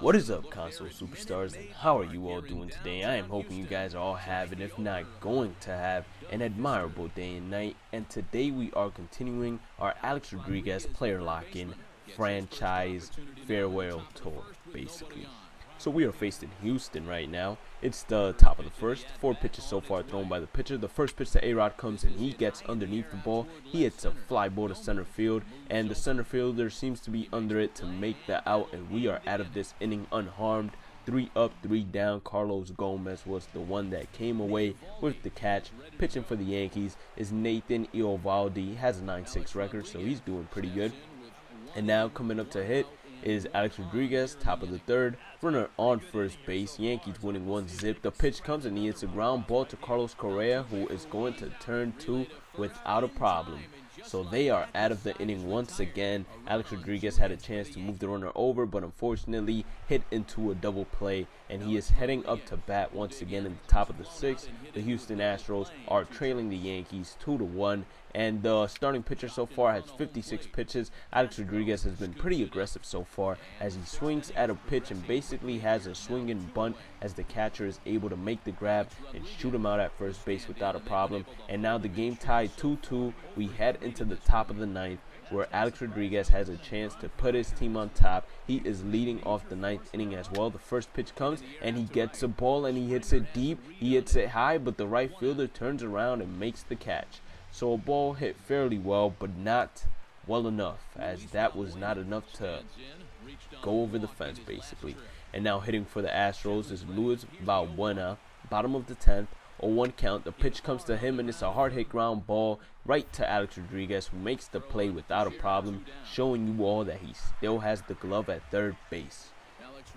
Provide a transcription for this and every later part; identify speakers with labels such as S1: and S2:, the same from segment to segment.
S1: What is up, console superstars, and how are you all doing today? I am hoping you guys all have, and if not going to have, an admirable day and night. And today we are continuing our Alex Rodriguez player lock-in franchise farewell tour, basically. So we are faced in Houston right now. It's the top of the first. 4 pitches so far thrown by the pitcher. The first pitch to A-Rod comes and he gets underneath the ball. He hits a fly ball to center field, and the center fielder seems to be under it to make the out, and we are out of this inning unharmed. 3 up, 3 down. Carlos Gomez was the one that came away with the catch. Pitching for the Yankees is Nathan Eovaldi. He has a 9-6 record, so he's doing pretty good. And now coming up to hit is Alex Rodriguez, top of the third. Runner on first base. Yankees winning 1-0. The pitch comes and he hits a ground ball to Carlos Correa, who is going to turn 2 without a problem. So they are out of the inning once again. Alex Rodriguez had a chance to move the runner over, but unfortunately hit into a double play, and he is heading up to bat once again in the top of the 6th. The Houston Astros are trailing the Yankees 2-1, and the starting pitcher so far has 56 pitches. Alex Rodriguez has been pretty aggressive so far as he swings at a pitch and basically has a swinging bunt as the catcher is able to make the grab and shoot him out at first base without a problem. And now the game tied 2-2. We head into the top of the 9th, where Alex Rodriguez has a chance to put his team on top. He is leading off the 9th inning as well. The first pitch comes and he gets a ball and he hits it deep. He hits it high, but the right fielder turns around and makes the catch. So a ball hit fairly well, but not well enough, as that was not enough to go over the fence basically. And now hitting for the Astros is Luis Valbuena, bottom of the 10th. 0-1 count. The pitch comes to him and it's a hard hit ground ball right to Alex Rodriguez, who makes the play without a problem, showing you all that he still has the glove at third base.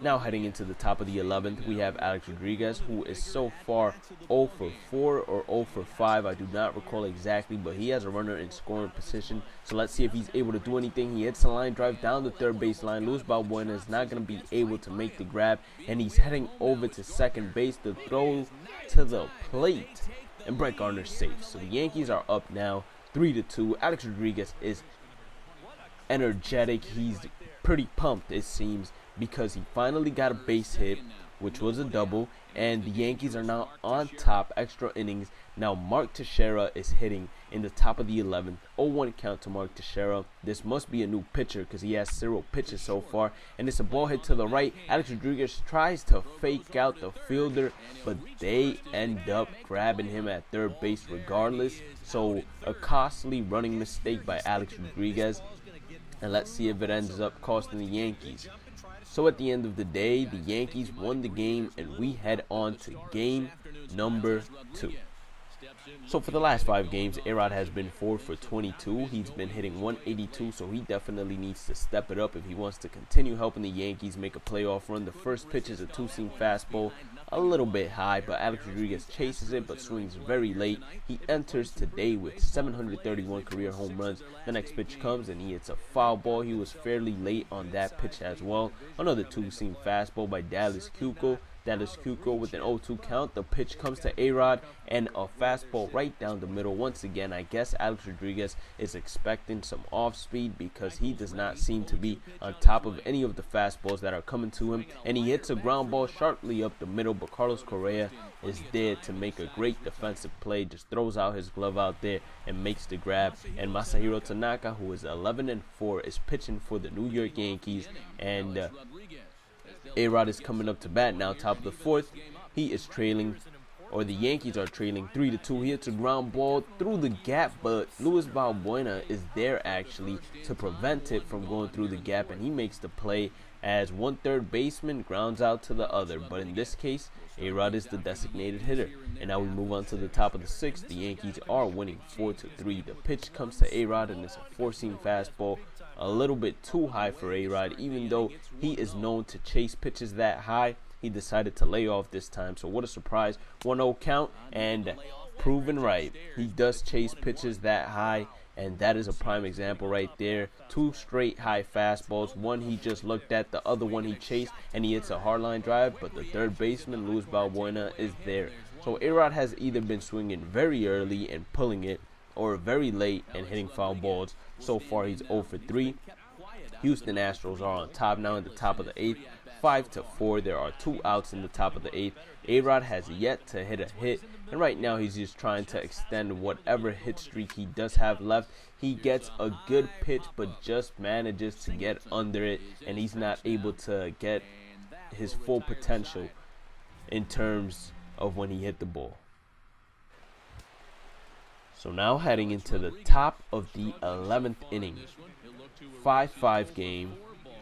S1: Now heading into the top of the 11th, we have Alex Rodriguez, who is so far 0 for 4 or 0 for 5. I do not recall exactly, but he has a runner in scoring position. So let's see if he's able to do anything. He hits a line drive down the third base line. Luis Valbuena is not going to be able to make the grab, and he's heading over to second base to throw to the plate. And Brett Gardner's safe. So the Yankees are up now 3-2. Alex Rodriguez is energetic. He's pretty pumped, it seems, because he finally got a base hit, which was a double, and the Yankees are now on top, extra innings. Now Mark Teixeira is hitting in the top of the 11th. 0-1 count to Mark Teixeira. This must be a new pitcher because he has 0 pitches so far, and it's a ball hit to the right. Alex Rodriguez tries to fake out the fielder, but they end up grabbing him at third base regardless. So a costly running mistake by Alex Rodriguez, and let's see if it ends up costing the Yankees. So at the end of the day, the Yankees won the game, and we head on to game number 2. So for the last 5 games, A-Rod has been 4 for 22. He's been hitting 182, so he definitely needs to step it up if he wants to continue helping the Yankees make a playoff run. The first pitch is a 2-seam fastball, a little bit high, but Alex Rodriguez chases it but swings very late. He enters today with 731 career home runs. The next pitch comes and he hits a foul ball. He was fairly late on that pitch as well. Another 2-seam fastball by Dallas Keuchel. Dallas Keuchel with an 0-2 count. The pitch comes to A-Rod and a fastball right down the middle. Once again, I guess Alex Rodriguez is expecting some off speed because he does not seem to be on top of any of the fastballs that are coming to him. And he hits a ground ball sharply up the middle, but Carlos Correa is there to make a great defensive play. Just throws out his glove out there and makes the grab. And Masahiro Tanaka, who is 11-4, is pitching for the New York Yankees. And A-Rod is coming up to bat now, top of the 4th. He is trailing, or the Yankees are trailing 3-2. He hits a ground ball through the gap, but Luis Valbuena is there actually to prevent it from going through the gap, and he makes the play as one third baseman grounds out to the other. But in this case, A-Rod is the designated hitter. And now we move on to the top of the 6th. The Yankees are winning 4-3. The pitch comes to A-Rod and it's a 4-seam fastball, a little bit too high for A-Rod. Even though he is known to chase pitches that high, he decided to lay off this time. So what a surprise. 1-0 count, and proven right. He does chase pitches that high, and that is a prime example right there. 2 straight high fastballs. One he just looked at, the other one he chased, and he hits a hard line drive, but the third baseman, Luis Valbuena, is there. So A-Rod has either been swinging very early and pulling it, or very late and hitting foul balls. So far he's 0 for 3. Houston Astros are on top now in the top of the 8th, 5-4. There are 2 outs in the top of the 8th. A-Rod has yet to hit a hit, and right now he's just trying to extend whatever hit streak he does have left. He gets a good pitch, but just manages to get under it, and he's not able to get his full potential in terms of when he hit the ball. So now heading into the top of the 11th inning. 5-5 game.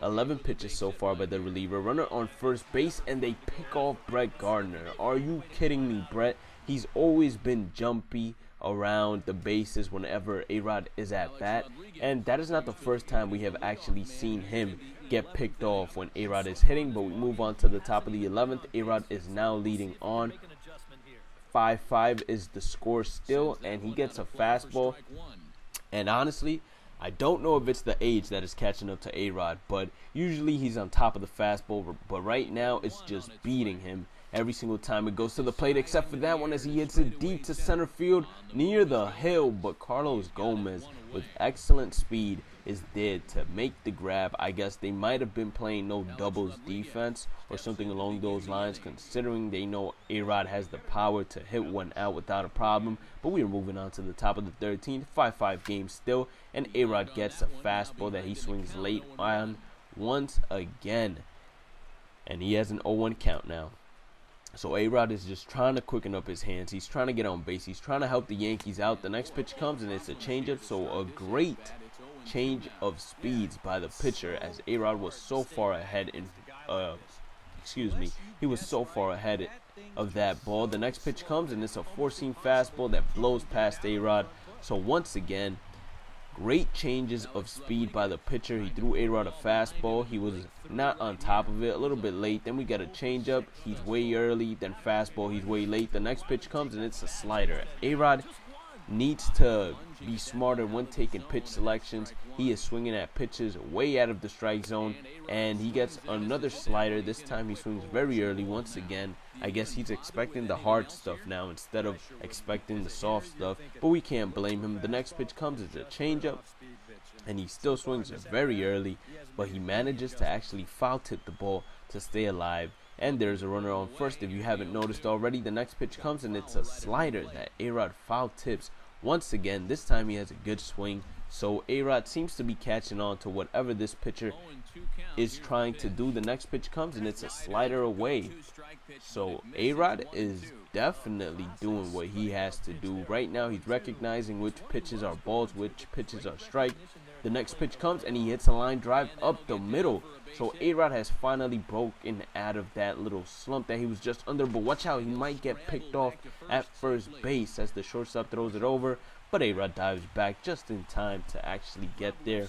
S1: 11 pitches so far by the reliever. Runner on first base, and they pick off Brett Gardner. Are you kidding me, Brett? He's always been jumpy around the bases whenever A-Rod is at bat, and that is not the first time we have actually seen him get picked off when A-Rod is hitting. But we move on to the top of the 11th. A-Rod is now leading on. 5-5 is the score still, and he gets a fastball. And honestly, I don't know if it's the age that is catching up to A-Rod, but usually he's on top of the fastball, but right now it's just beating him every single time it goes to the plate, except for that one as he hits it deep to center field near the hill. But Carlos Gomez, with excellent speed, is there to make the grab. I guess they might have been playing no doubles defense or something along those lines, considering they know A-Rod has the power to hit one out without a problem. But we are moving on to the top of the 13th, 5-5 game still, and A-Rod gets a fastball that he swings late on once again, and he has an 0-1 count now. So A-Rod is just trying to quicken up his hands. He's trying to get on base. He's trying to help the Yankees out. The next pitch comes, and it's a changeup. So a great change of speeds by the pitcher, as A-Rod was so far ahead in, he was so far ahead of that ball. The next pitch comes, and it's a four-seam fastball that blows past A-Rod. So once again, great changes of speed by the pitcher. He threw A-Rod a fastball. He was not on top of it, a little bit late. Then we got a changeup. He's way early. Then fastball. He's way late. The next pitch comes, and it's a slider. A-Rod needs to be smarter when taking pitch selections. He is swinging at pitches way out of the strike zone, and he gets another slider. This time he swings very early once again. I guess he's expecting the hard stuff now instead of expecting the soft stuff, but we can't blame him. The next pitch comes, it's a changeup, and he still swings it very early, but he manages to actually foul tip the ball to stay alive. And there's a runner on first. If you haven't noticed already, the next pitch comes, and it's a slider that A-Rod foul tips once again. This time he has a good swing, so A-Rod seems to be catching on to whatever this pitcher is trying to do. The next pitch comes, and it's a slider away. So A-Rod is definitely doing what he has to do. Right now he's recognizing which pitches are balls, which pitches are strike. The next pitch comes, and he hits a line drive up the middle. So A-Rod has finally broken out of that little slump that he was just under. But watch out, he might get picked off at first base as the shortstop throws it over. But A-Rod dives back just in time to actually get there.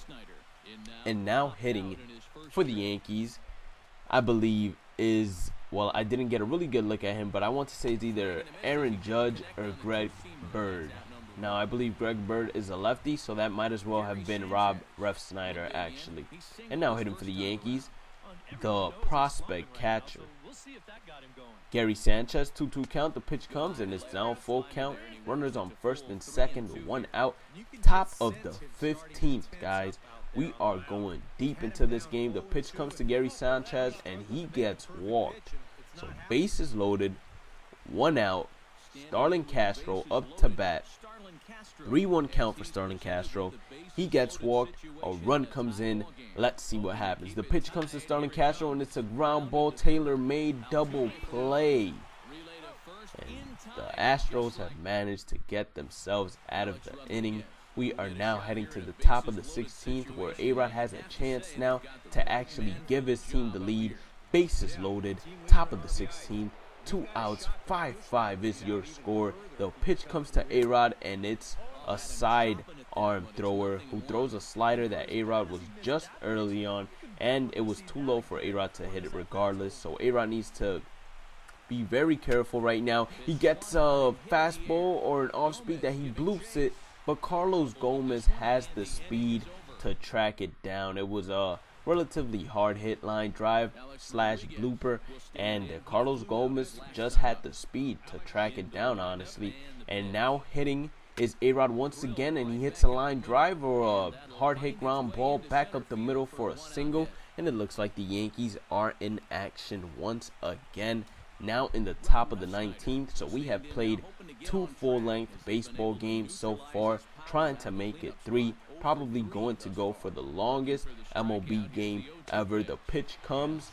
S1: And now hitting for the Yankees, I believe is, well, I didn't get a really good look at him, but I want to say it's either Aaron Judge or Greg Bird. Now, I believe Greg Bird is a lefty, so that might as well have been Rob Refsnyder, actually. And now hitting for the Yankees, the prospect catcher, Gary Sanchez. 2-2 count. The pitch comes, and it's now full count. Runners on first and second, 1 out. Top of the 15th, guys. We are going deep into this game. The pitch comes to Gary Sanchez, and he gets walked. So bases loaded, 1 out. Starlin Castro up to bat. 3-1 count for Starlin Castro. He gets walked. A run comes in. Let's see what happens. The pitch comes to Starlin Castro, and it's a ground ball, tailor-made double play. And the Astros have managed to get themselves out of the inning. We are now heading to the top of the 16th, where A-Rod has a chance now to actually give his team the lead. Bases loaded, top of the 16th. 2 outs, 5-5 is your score. The pitch comes to A-Rod, and it's a side arm thrower who throws a slider that A-Rod was just early on, and it was too low for A-Rod to hit it regardless. So A-Rod needs to be very careful right now. He gets a fastball or an off speed that he bloops it, but Carlos Gomez has the speed to track it down. It was a relatively hard hit line drive slash blooper, and Carlos Gomez just had the speed to track it down, honestly. And now hitting is A-Rod once again, and he hits a line drive or a hard hit ground ball back up the middle for a single, and it looks like the Yankees are in action once again. Now in the top of the 19th, so we have played 2 full-length baseball games so far, trying to make it 3. Probably going to go for the longest MLB game ever. The pitch comes.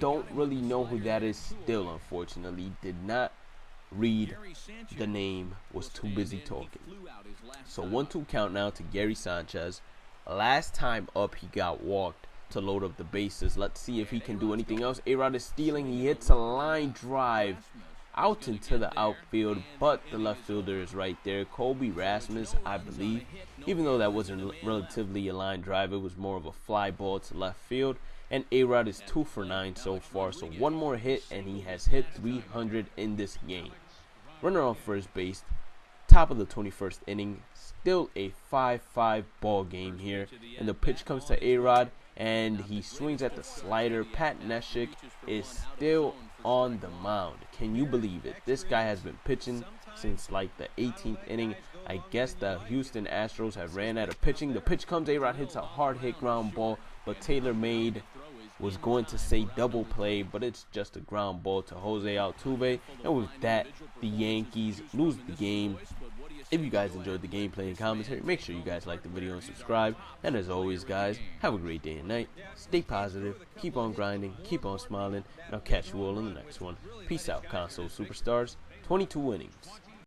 S1: Don't really know who that is still, unfortunately. Did not read the name, was too busy talking. So 1-2 count now to Gary Sanchez. Last time up, he got walked to load up the bases. Let's see if he can do anything else. A-Rod is stealing. He hits a line drive out into the outfield, but the left fielder is right there. Colby Rasmus, I believe. Even though that wasn't relatively a line drive, it was more of a fly ball to left field. And A-Rod is 2 for 9 so far. So one more hit, and he has hit 300 in this game. Runner on first base. Top of the 21st inning. Still a 5-5 ball game here. And the pitch comes to A-Rod, and he swings at the slider. Pat Neshek is still on the mound. Can you believe it? This guy has been pitching since like the 18th inning. I guess the Houston Astros have ran out of pitching. The pitch comes, A-Rod hits a hard hit ground ball, but Taylor Made was going to say double play, but it's just a ground ball to Jose Altuve. And with that, the Yankees lose the game. If you guys enjoyed the gameplay and commentary, make sure you guys like the video and subscribe. And as always, guys, have a great day and night. Stay positive, keep on grinding, keep on smiling, and I'll catch you all in the next one. Peace out, console superstars. 22 innings.